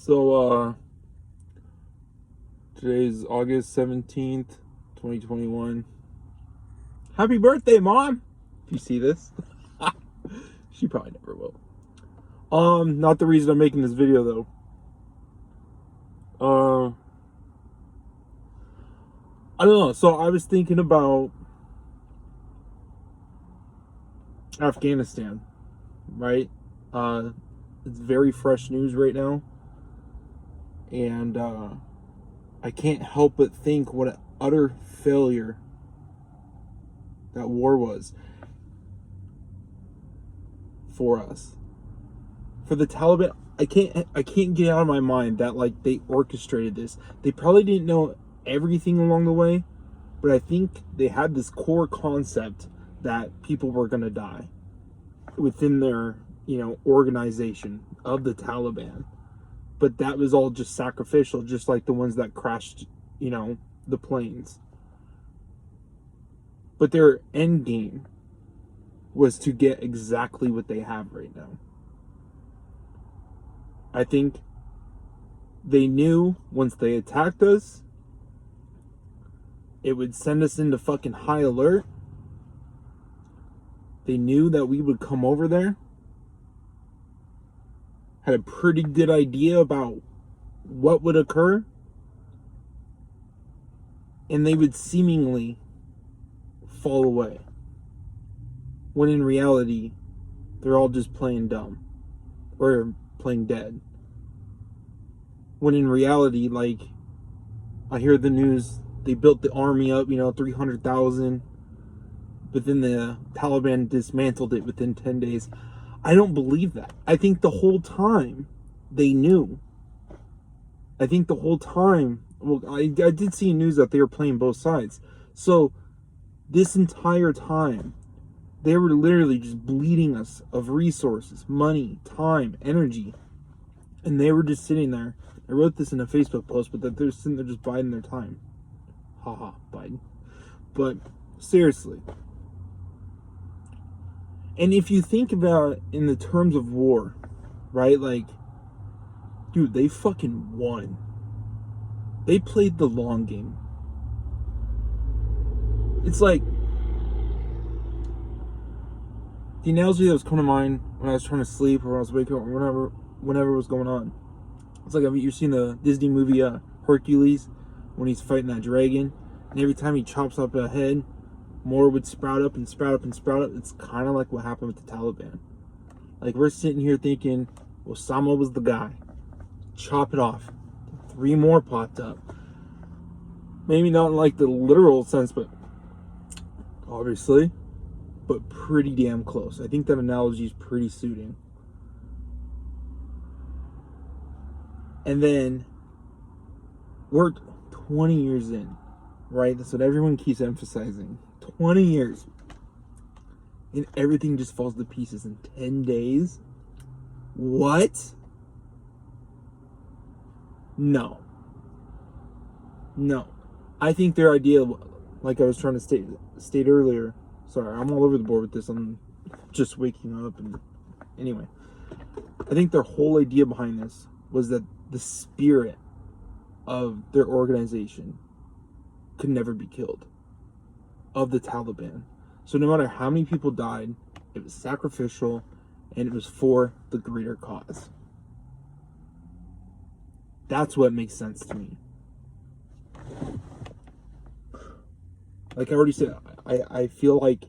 So, today's August 17th, 2021. Happy birthday, Mom! If you see this. She probably never will. Not the reason I'm making this video, though. I don't know. So, I was thinking about Afghanistan, right? It's very fresh news right now. And, I can't help but think what an utter failure that war was for us. For the Taliban, I can't get out of my mind that like they orchestrated this. They probably didn't know everything along the way, but I think they had this core concept that people were going to die within their, organization of the Taliban. But that was all just sacrificial, just like the ones that crashed, the planes. But their end game was to get exactly what they have right now. I think they knew once they attacked us, it would send us into fucking high alert. They knew that we would come over there. Had a pretty good idea about what would occur. And they would seemingly fall away. When in reality, they're all just playing dumb. Or playing dead. When in reality, like, I hear the news, they built the army up, 300,000. But then the Taliban dismantled it within 10 days. I don't believe that. I think the whole time they knew. I think the whole time, well, I did see news that they were playing both sides. So this entire time, they were literally just bleeding us of resources, money, time, energy. And they were just sitting there. I wrote this in a Facebook post, but that they're sitting there just biding their time. Haha, Biden. But seriously. And if you think about it in the terms of war, right? Like, dude, they fucking won. They played the long game. It's like, the analogy that was coming to mind when I was trying to sleep or when I was waking up or whenever was going on. It's like, you've seen the Disney movie Hercules, when he's fighting that dragon, and every time he chops up a head, more would sprout up and sprout up and sprout up. It's kind of like what happened with the Taliban. Like, we're sitting here thinking Osama was the guy. Chop it off. 3 more popped up. Maybe not in like the literal sense, but obviously, but pretty damn close. I think that analogy is pretty suiting. And then we're 20 years in, right? That's what everyone keeps emphasizing. 20 years. And everything just falls to pieces in 10 days? What? No. I think their idea, like I was trying to state earlier, sorry, I'm all over the board with this, I'm just waking up, and anyway. I think their whole idea behind this was that the spirit of their organization could never be killed. Of the Taliban. So no matter how many people died, it was sacrificial and it was for the greater cause. That's what makes sense to me. Like I already said, I feel like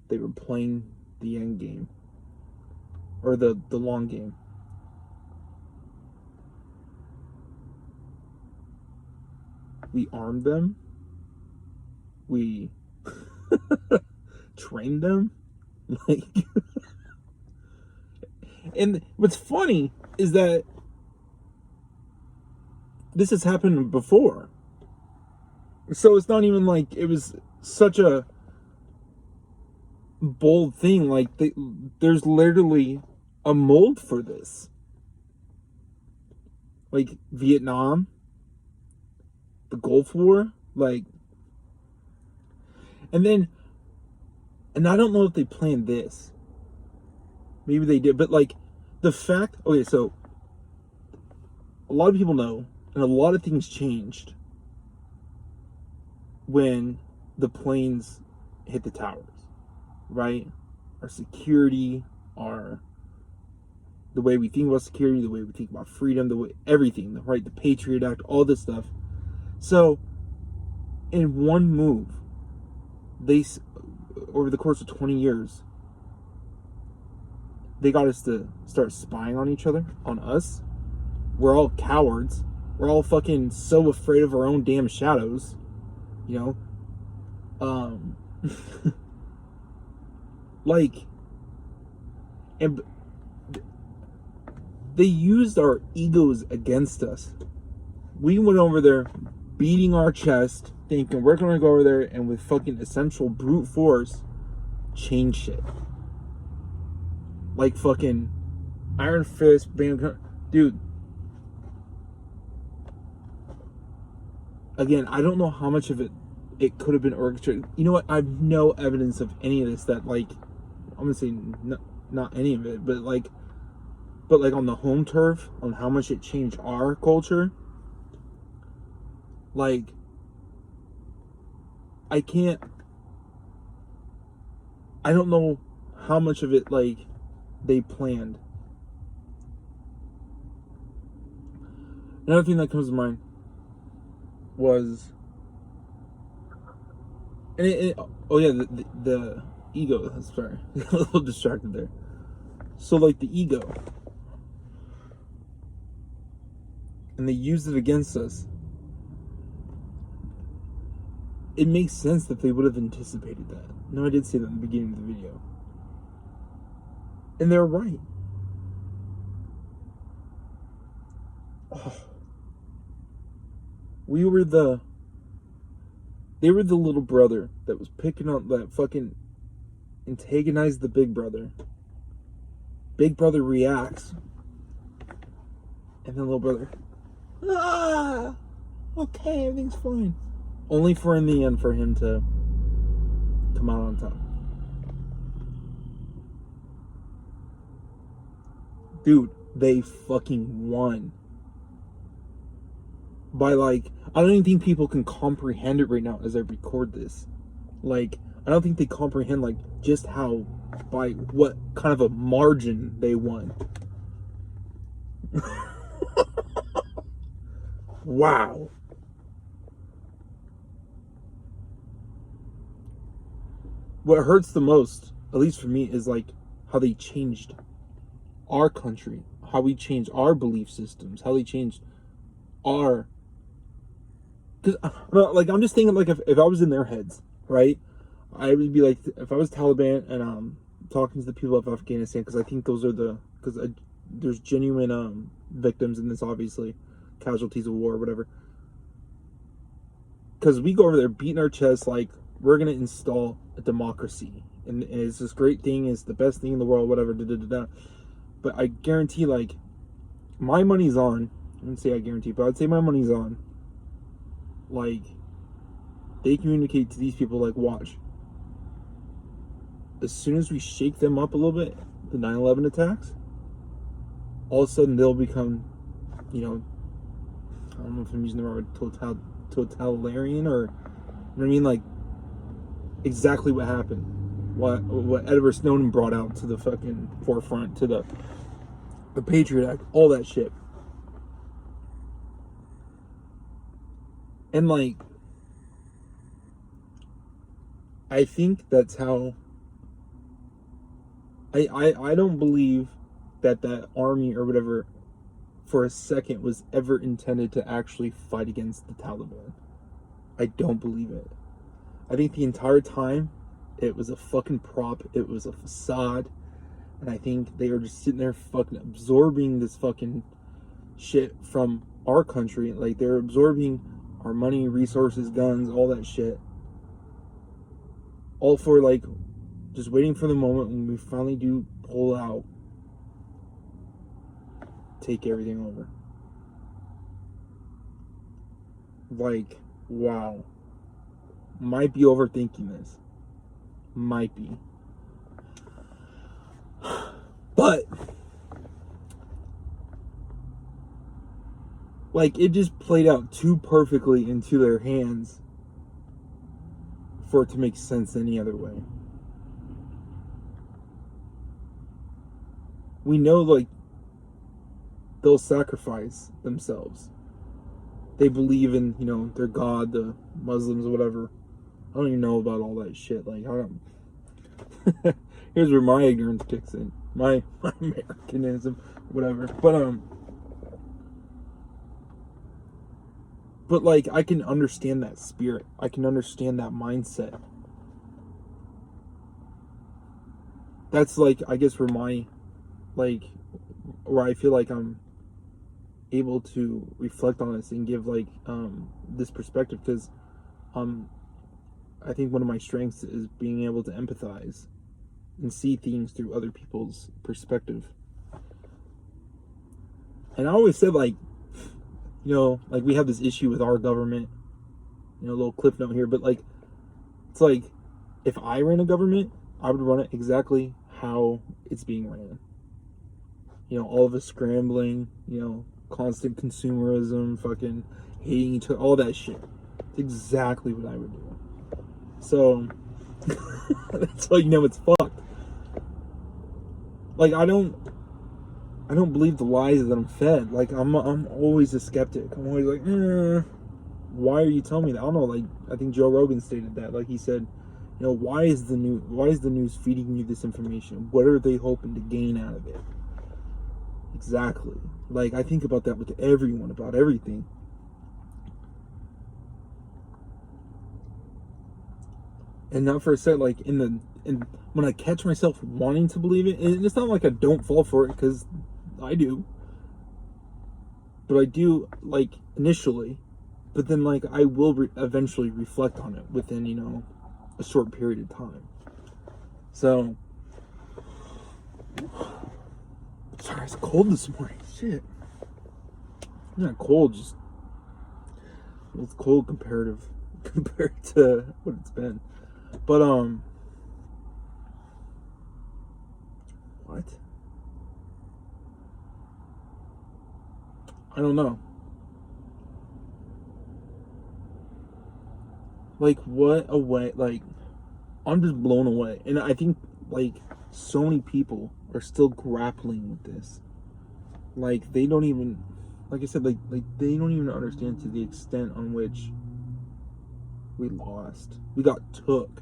they were playing the end game. Or the long game. We armed them. We trained them. Like, and what's funny is that this has happened before. So it's not even like it was such a bold thing. Like, there's literally a mold for this. Like Vietnam, the Gulf War, like, and I don't know if they planned this. Maybe they did, but like the fact, okay, so a lot of people know, and a lot of things changed when the planes hit the towers, right? Our security, the way we think about security, the way we think about freedom, the way everything, right? The Patriot Act, all this stuff. So, in one move, they, over the course of 20 years, they got us to start spying on each other, on us. We're all cowards. We're all fucking so afraid of our own damn shadows, you know? Like, and they used our egos against us. We went over there beating our chest, thinking we're gonna go over there and with fucking essential brute force change shit. Like fucking Iron Fist, bam, dude. Again, I don't know how much of it could have been orchestrated. You know what? I have no evidence of any of this. That, like, I'm gonna say not any of it, but like on the home turf, on how much it changed our culture. Like, I don't know how much of it, like, they planned. Another thing that comes to mind was, and oh yeah, the ego. Sorry, a little distracted there. So, like, the ego, and they used it against us. It makes sense that they would have anticipated that. No, I did say that in the beginning of the video. And they're right. Oh. They were the little brother that was picking up that fucking antagonized the big brother. Big brother reacts. And then little brother, okay, everything's fine. Only for in the end for him to come out on top. Dude, they fucking won. By, like, I don't even think people can comprehend it right now as I record this. Like, I don't think they comprehend, like, just how, by what kind of a margin they won. Wow. What hurts the most, at least for me, is, like, how they changed our country, how we changed our belief systems, how they changed our, because, like, I'm just thinking, like, if I was in their heads, right, I would be like, if I was Taliban and talking to the people of Afghanistan, because I think those are because there's genuine victims in this, obviously, casualties of war, whatever, because we go over there beating our chests like we're gonna install a democracy, and it's this great thing, it's the best thing in the world, whatever, but I guarantee, like, my money's on, I wouldn't say I guarantee, but I'd say my money's on, like, they communicate to these people, like, watch, as soon as we shake them up a little bit, the 9/11 attacks, all of a sudden they'll become, you know, I don't know if I'm using the word totalitarian, or, you know what I mean, like, exactly what happened, what Edward Snowden brought out to the fucking forefront, to the Patriot Act, all that shit. And, like, I think that's how I don't believe that army or whatever for a second was ever intended to actually fight against the Taliban. I don't believe it. I think the entire time it was a fucking prop, it was a facade, and I think they were just sitting there fucking absorbing this fucking shit from our country. Like, they're absorbing our money, resources, guns, all that shit, all for, like, just waiting for the moment when we finally do pull out, take everything over. Like, wow. Might be overthinking this. Might be. But Like, it just played out too perfectly into their hands for it to make sense any other way. We know, like, they'll sacrifice themselves. They believe in, their God, the Muslims, or whatever. I don't even know about all that shit. Like, I don't. Here's where my ignorance kicks in. My Americanism, whatever. But like, I can understand that spirit. I can understand that mindset. That's like, I guess, where I feel like I'm able to reflect on this and give like this perspective, because I think one of my strengths is being able to empathize and see things through other people's perspective. And I always said, like, like, we have this issue with our government, a little cliff note here, but like, it's like, if I ran a government, I would run it exactly how it's being ran. All of us scrambling, constant consumerism, fucking hating each other, all that shit. It's exactly what I would do. So that's how it's fucked. Like, I don't believe the lies that I'm fed. Like, I'm always a skeptic. I'm always like, why are you telling me that? I don't know. Like, I think Joe Rogan stated that. Like, he said, why is the news feeding you this information? What are they hoping to gain out of it? Exactly. Like, I think about that with everyone, about everything. And not for a second, like, when I catch myself wanting to believe it, and it's not like I don't fall for it, because I do. But I do, like, initially. But then, like, I will eventually reflect on it within, a short period of time. So, sorry, it's cold this morning. Shit. I'm not cold, just, it's cold compared to what it's been. But, what? I don't know. Like, what a way, like, I'm just blown away. And I think, like, so many people are still grappling with this. Like, they don't even, like I said, like they don't even understand to the extent on which we lost. We got took,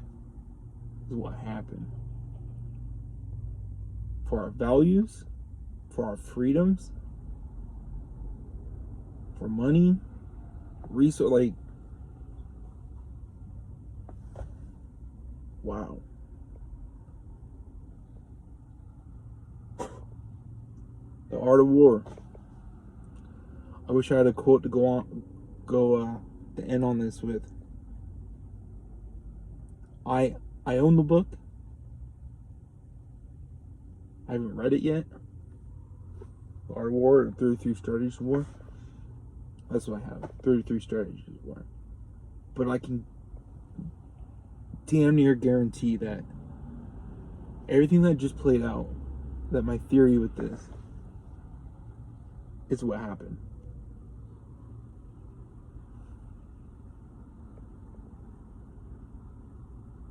is what happened. For our values, for our freedoms, for money, resource, like, wow. The art of war. I wish I had a quote to to end on this with. I own the book. I haven't read it yet. The Art of War, or 33 Strategies of War. That's what I have. 33 Strategies of War. But I can damn near guarantee that everything that just played out, that my theory with this, is what happened.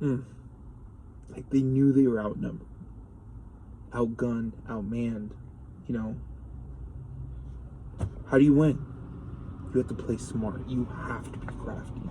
Like, they knew they were outnumbered, outgunned, outmanned. How do you win? You have to play smart. You have to be crafty.